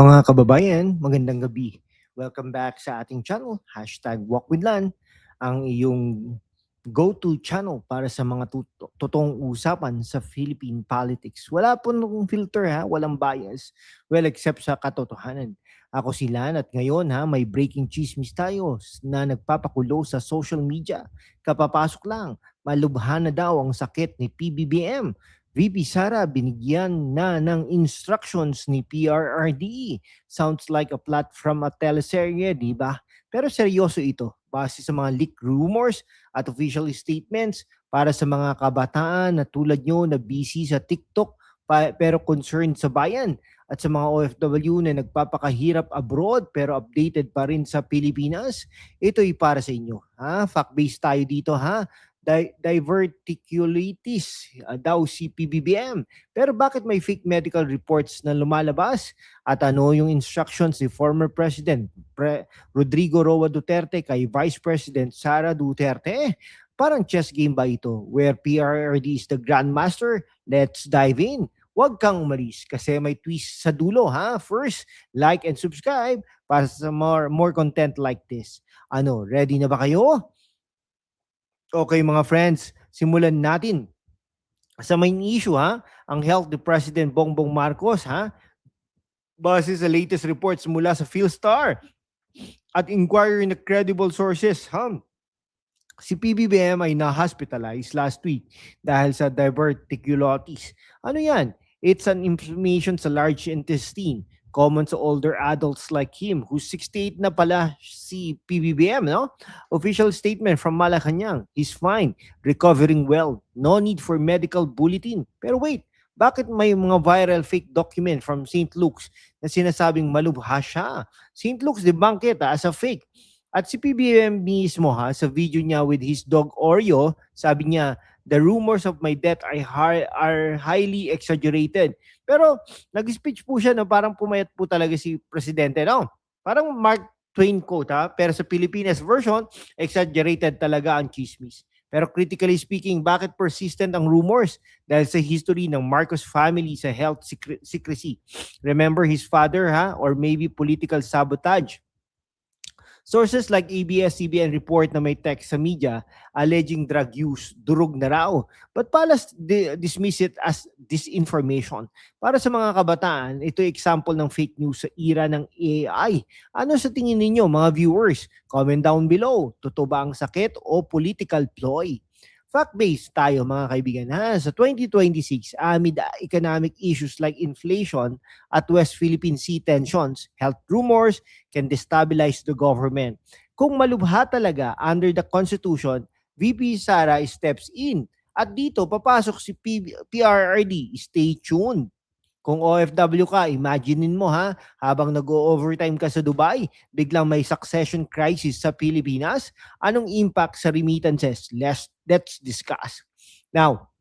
Mga kababayan, magandang gabi. Welcome back sa ating channel, #WalkWithLan, ang iyong go-to channel para sa mga totoong usapan sa Philippine politics. Wala po nung filter ha, walang bias. Well, except sa katotohanan. Ako si Lan at ngayon ha, may breaking chismis tayo na nagpapakulo sa social media. Kapapasok lang, malubha na daw ang sakit ni PBBM. VP Sara binigyan na ng instructions ni PRRD. Sounds like a plot from a teleserye, di ba? Pero seryoso ito, base sa mga leak rumors at official statements para sa mga kabataan na tulad nyo na busy sa TikTok pero concerned sa bayan at sa mga OFW na nagpapakahirap abroad pero updated pa rin sa Pilipinas. Ito'y para sa inyo. Ha? Fact-based tayo dito ha. Diverticulitis daw si PBBM. Pero bakit may fake medical reports na lumalabas? At ano yung instructions ni former President Rodrigo Roa Duterte kay Vice President Sara Duterte? Parang chess game ba ito? Where PRRD is the grandmaster? Let's dive in. Huwag kang umalis kasi may twist sa dulo ha. First, like and subscribe para sa more content like this. Ano, ready na ba kayo? Okay mga friends, simulan natin. Sa main issue ha, ang health ni President Bongbong Marcos ha, base sa latest reports mula sa PhilStar at inquiry na credible sources ha, si PBBM ay na-hospitalized last week dahil sa diverticulitis. Ano yan? It's an inflammation sa large intestine, common sa older adults like him, who's 68 na pala si PBBM, no? Official statement from Malacanang, he's fine, recovering well, no need for medical bulletin. Pero wait, bakit may mga viral fake document from St. Luke's na sinasabing malubha siya? St. Luke's debunked it as a fake. At si PBBM mismo ha, sa video niya with his dog Oreo, sabi niya, the rumors of my death are highly exaggerated. Pero nag-speech po siya na parang pumayat po talaga si Presidente. No? Parang Mark Twain quote ha, pero sa Pilipinas version, exaggerated talaga ang chismis. Pero critically speaking, bakit persistent ang rumors? Dahil sa history ng Marcos family sa health secrecy. Remember his father ha, or maybe political sabotage. Sources like ABS-CBN report na may text sa media alleging drug use, durog na raw. But Palas dismiss it as disinformation. Para sa mga kabataan, ito example ng fake news sa era ng AI. Ano sa tingin ninyo mga viewers? Comment down below. Totoo ba ang sakit o political ploy? Fact-based tayo mga kaibigan ha. Sa 2026, amid economic issues like inflation at West Philippine Sea tensions, health rumors can destabilize the government. Kung malubha talaga under the Constitution, VP Sara steps in. At dito, papasok si PRRD. Stay tuned. Kung OFW ka, imaginein mo ha, habang nag-overtime ka sa Dubai, biglang may succession crisis sa Pilipinas, anong impact sa remittances? Let's discuss. Now,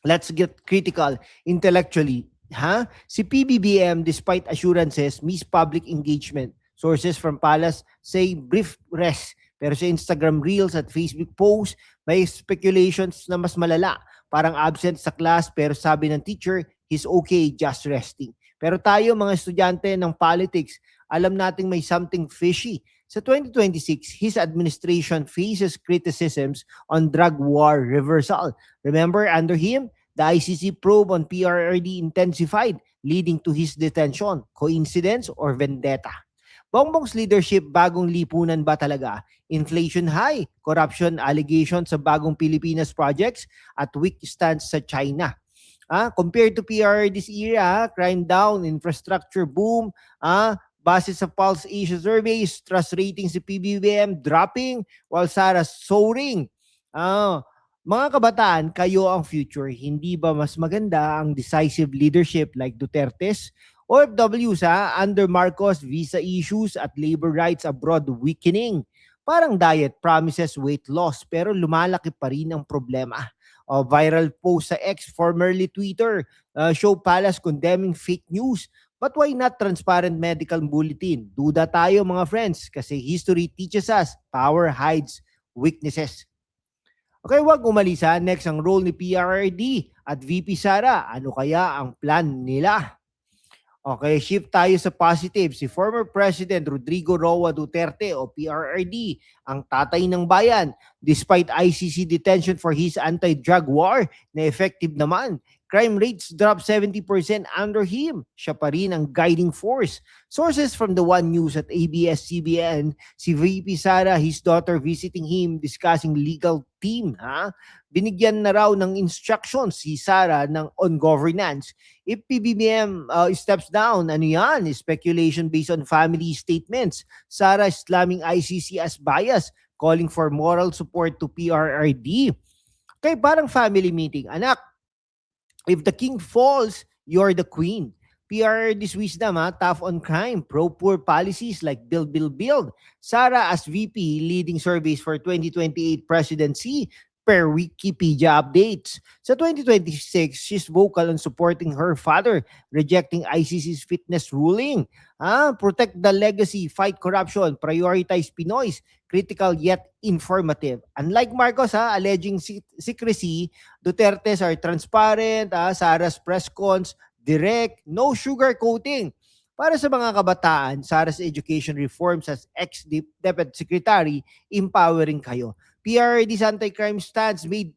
let's get critical intellectually. Ha? Si PBBM, despite assurances, missed public engagement. Sources from Palace say brief rest. Pero sa Instagram Reels at Facebook posts, may speculations na mas malala. Parang absent sa class pero sabi ng teacher, he's okay, just resting. Pero tayo mga estudyante ng politics, alam nating may something fishy. Sa 2026, his administration faces criticisms on drug war reversal. Remember, under him, the ICC probe on PRRD intensified, leading to his detention. Coincidence or vendetta? Bongbong's leadership, bagong lipunan ba talaga? Inflation high, corruption allegations sa bagong Pilipinas projects, at weak stance sa China. Compared to PRRD's era, crime down, infrastructure boom, base sa Pulse Asia surveys, trust ratings si PBBM dropping while Sara soaring. Mga kabataan, kayo ang future. Hindi ba mas maganda ang decisive leadership like Duterte's? OFWs under Marcos, visa issues at labor rights abroad weakening. Parang diet promises weight loss pero lumalaki pa rin ang problema. Viral post sa X, formerly Twitter, show Palace condemning fake news. But why not transparent medical bulletin? Duda tayo mga friends kasi history teaches us power hides weaknesses. Okay, wag umalis ha. Next, ang role ni PRRD at VP Sara. Ano kaya ang plan nila? Okay, shift tayo sa positive. Si former President Rodrigo Roa Duterte o PRRD, ang tatay ng bayan. Despite ICC detention for his anti-drug war na effective naman, crime rates dropped 70% under him. Siya pa rin ang guiding force. Sources from the One News at ABS-CBN, si VP Sara, his daughter visiting him, discussing legal team. Binigyan na raw ng instructions si Sara on governance. If PBBM steps down, ano yan? Speculation based on family statements. Sara slamming ICC as bias, calling for moral support to PRRD. Kaya parang family meeting. Anak, if the king falls, you're the queen. PRRD's wisdom, tough on crime, pro-poor policies like build, build, build. Sara as VP, leading surveys for 2028 presidency, per Wikipedia updates. Sa 2026, she's vocal on supporting her father, rejecting ICC's fitness ruling. Protect the legacy, fight corruption, prioritize Pinoys, critical yet informative. Unlike Marcos, alleging secrecy, Duterte's are transparent, Sara's press cons, direct, no sugarcoating. Para sa mga kabataan, Sara's education reforms as ex-Deputy Secretary, empowering kayo. PRD's anti-crime stance made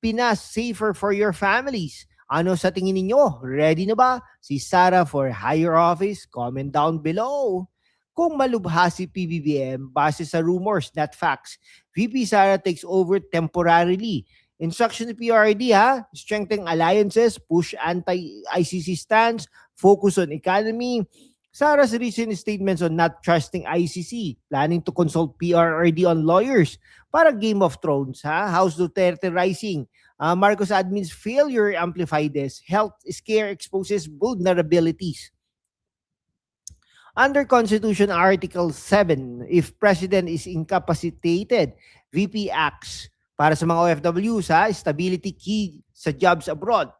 Pinas safer for your families. Ano sa tingin ninyo? Ready na ba si Sara for higher office? Comment down below. Kung malubha si PBBM base sa rumors, not facts, VP Sara takes over temporarily. Instruction ni PRD, strengthen alliances, push anti-ICC stance, focus on economy. Sara's recent statements on not trusting ICC, planning to consult PRRD on lawyers. Para Game of Thrones, House Duterte rising. Marcos admin's failure amplify this. Health scare exposes vulnerabilities. Under Constitution Article 7, if President is incapacitated, VP acts. Para sa mga OFWs, stability key sa jobs abroad.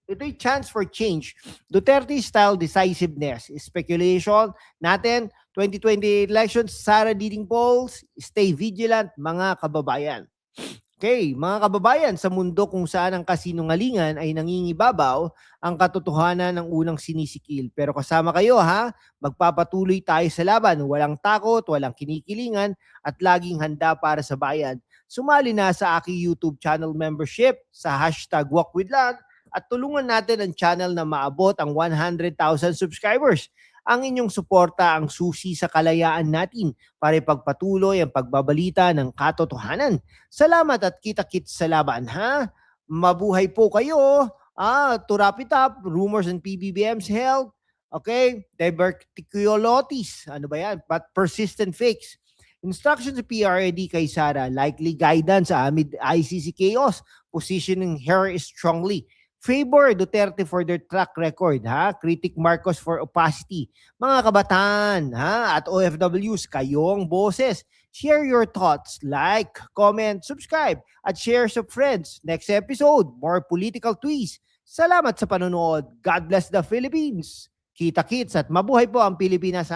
Ito'y chance for change. Duterte-style decisiveness. Speculation natin, 2028 elections, Sara leading polls, stay vigilant mga kababayan. Okay, mga kababayan, sa mundo kung saan ang kasinungalingan ay nangingibabaw, ang katotohanan ng unang sinisikil. Pero kasama kayo magpapatuloy tayo sa laban, walang takot, walang kinikilingan, at laging handa para sa bayan. Sumali na sa aking YouTube channel membership sa #WalkWithLan at tulungan natin ang channel na maabot ang 100,000 subscribers. Ang inyong suporta ang susi sa kalayaan natin para ipagpatuloy ang pagbabalita ng katotohanan. Salamat at kita-kits sa laban, Mabuhay po kayo. To wrap it up, rumors on PBBM's health. Okay, diverticulosis. Ano ba yan? But persistent fakes. Instructions sa PRD kay Sara, likely guidance amid ICC chaos, positioning her strongly. Favor Duterte for their track record, Critic Marcos for opacity. Mga kabataan, at OFWs, kayong boses. Share your thoughts, like, comment, subscribe, at share sa friends. Next episode, more political twists. Salamat sa panonood. God bless the Philippines. Kita-kits at mabuhay po ang Pilipinas,